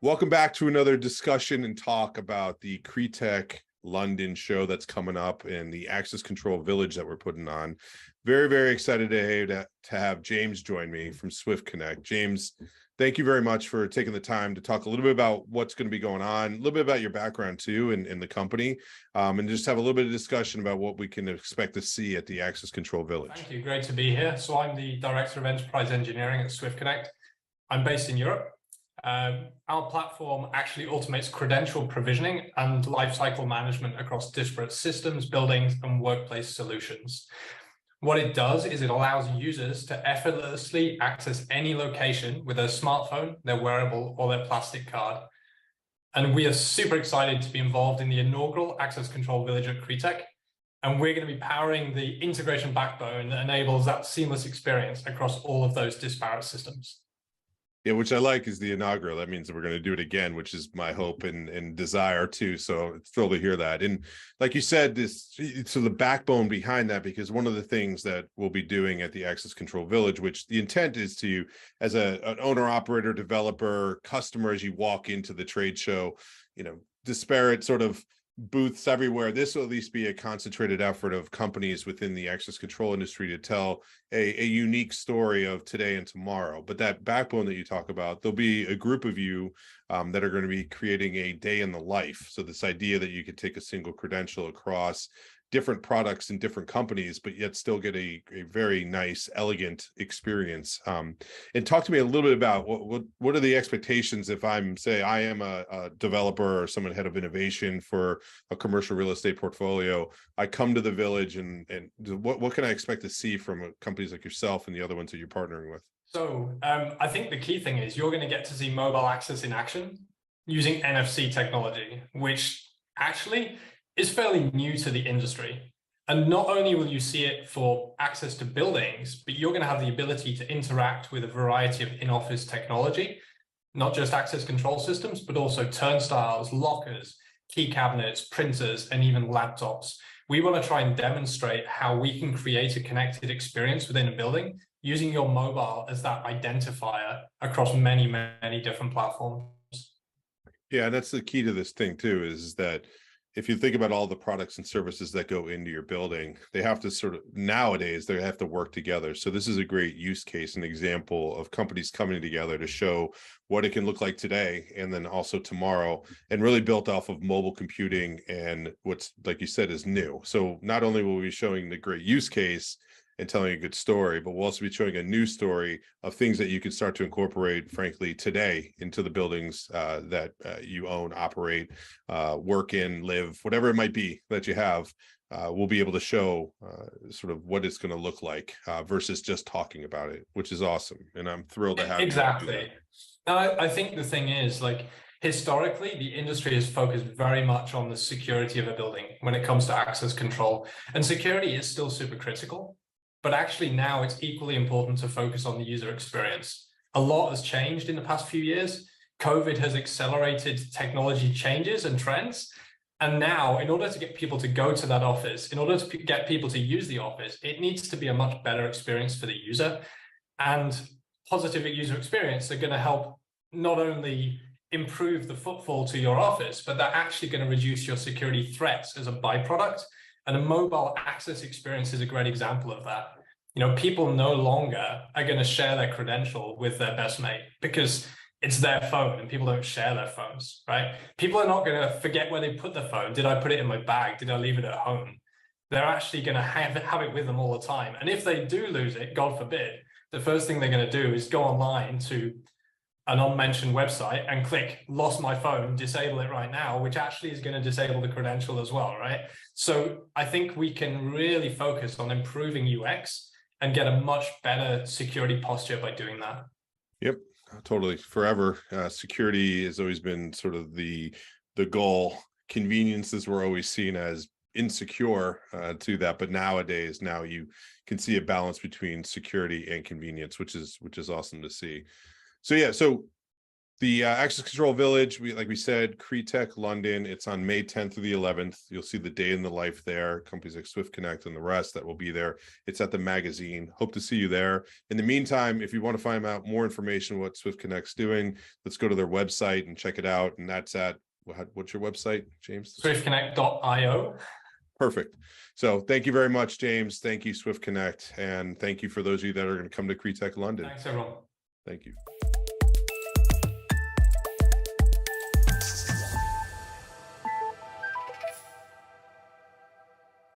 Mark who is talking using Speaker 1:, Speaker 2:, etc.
Speaker 1: Welcome back to another discussion and talk about the CREtech London show that's coming up and the access control village that we're putting on. Very, very excited to have James join me from SwiftConnect. James, thank you very much for taking the time to talk a little bit about what's going to be going on, a little bit about your background too in the company, and just have a little bit of discussion about what we can expect to see at the access control village.
Speaker 2: Thank you. Great to be here. So I'm the Director of Enterprise Engineering at SwiftConnect. I'm based in Europe. Our platform actually automates credential provisioning and lifecycle management across disparate systems, buildings, and workplace solutions. What it does is it allows users to effortlessly access any location with their smartphone, their wearable, or their plastic card. And we are super excited to be involved in the inaugural Access Control Village at CREtech. And we're going to be powering the integration backbone that enables that seamless experience across all of those disparate systems.
Speaker 1: Yeah, which I like is the inaugural. That means that we're going to do it again, which is my hope and desire too. So it's thrilled to hear that. And like you said, so the backbone behind that, because one of the things that we'll be doing at the Access Control Village, which the intent is to, as an owner, operator, developer, customer, as you walk into the trade show, disparate sort of booths everywhere. This will at least be a concentrated effort of companies within the access control industry to tell a unique story of today and tomorrow. But that backbone that you talk about, there'll be a group of you that are going to be creating a day in the life. So this idea that you could take a single credential across different products in different companies, but yet still get a very nice, elegant experience. And talk to me a little bit about what are the expectations if I am a developer or someone head of innovation for a commercial real estate portfolio. I come to the village and what can I expect to see from companies like yourself and the other ones that you're partnering with?
Speaker 2: So I think the key thing is you're going to get to see mobile access in action using NFC technology, which actually is fairly new to the industry. And not only will you see it for access to buildings, but you're going to have the ability to interact with a variety of in-office technology, not just access control systems, but also turnstiles, lockers, key cabinets, printers, and even laptops. We want to try and demonstrate how we can create a connected experience within a building using your mobile as that identifier across many, many different platforms.
Speaker 1: Yeah, and that's the key to this thing too, is that if you think about all the products and services that go into your building, they have to nowadays, they have to work together. So this is a great use case, an example of companies coming together to show what it can look like today and then also tomorrow, and really built off of mobile computing and what's, like you said, is new. So not only will we be showing the great use case and telling a good story, but we'll also be showing a new story of things that you can start to incorporate, frankly, today into the buildings that you own, operate, work in, live, whatever it might be that you have. We'll be able to show sort of what it's going to look like versus just talking about it, which is awesome. And I'm thrilled to have
Speaker 2: exactly. I think the thing is, like, historically, the industry has focused very much on the security of a building when it comes to access control, and security is still super critical. But actually now it's equally important to focus on the user experience. A lot has changed in the past few years. COVID has accelerated technology changes and trends. And now, in order to get people to go to that office, in order to get people to use the office, it needs to be a much better experience for the user. And positive user experience are going to help not only improve the footfall to your office, but they're actually going to reduce your security threats as a byproduct. And a mobile access experience is a great example of that. People no longer are going to share their credential with their best mate because it's their phone and people don't share their phones, right? People are not going to forget where they put the phone. Did I put it in my bag? Did I leave it at home? They're actually going to have it with them all the time. And if they do lose it, God forbid, the first thing they're going to do is go online to an unmentioned website and click lost my phone, disable it right now, which actually is going to disable the credential as well, right? So I think we can really focus on improving UX and get a much better security posture by doing that.
Speaker 1: Yep, totally. Forever, security has always been sort of the goal. Conveniences were always seen as insecure to that, but nowadays, now you can see a balance between security and convenience, which is awesome to see. So yeah, so The Access Control Village, like we said, CREtech London. It's on May 10th through the 11th. You'll see the day in the life there. Companies like SwiftConnect and the rest that will be there. It's at the magazine. Hope to see you there. In the meantime, if you want to find out more information what SwiftConnect's doing, let's go to their website and check it out. And that's at, what's your website, James?
Speaker 2: SwiftConnect.io.
Speaker 1: Perfect. So thank you very much, James. Thank you, SwiftConnect. And thank you for those of you that are going to come to CREtech London.
Speaker 2: Thanks, everyone.
Speaker 1: Thank you.